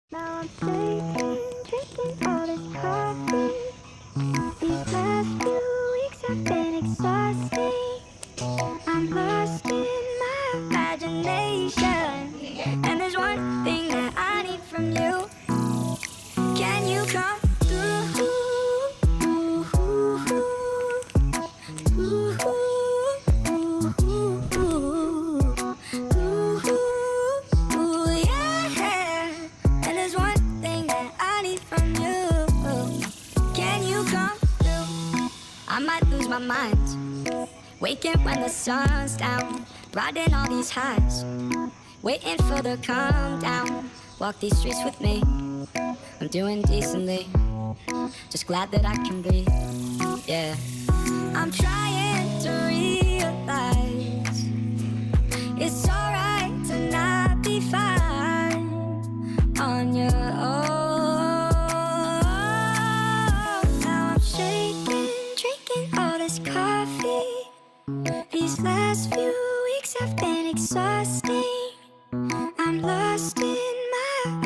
Now I'm shaking, drinking all this coffee. These last few weeks have been exhausting. I'm lost in my imagination, and there's one thing that I need from you. Can you come through? Yeah. And there's one thing that I need from you. Can you come through? I might lose my mind, waking when the sun's down, riding all these highs, waiting for the calm down. Walk these streets with me, I'm doing decently, just glad that I can breathe, yeah. I'm trying to realize it's alright to not be fine on your own. Now I'm shaking, drinking all this coffee. These last few weeks have been exhausting. I'm lost in my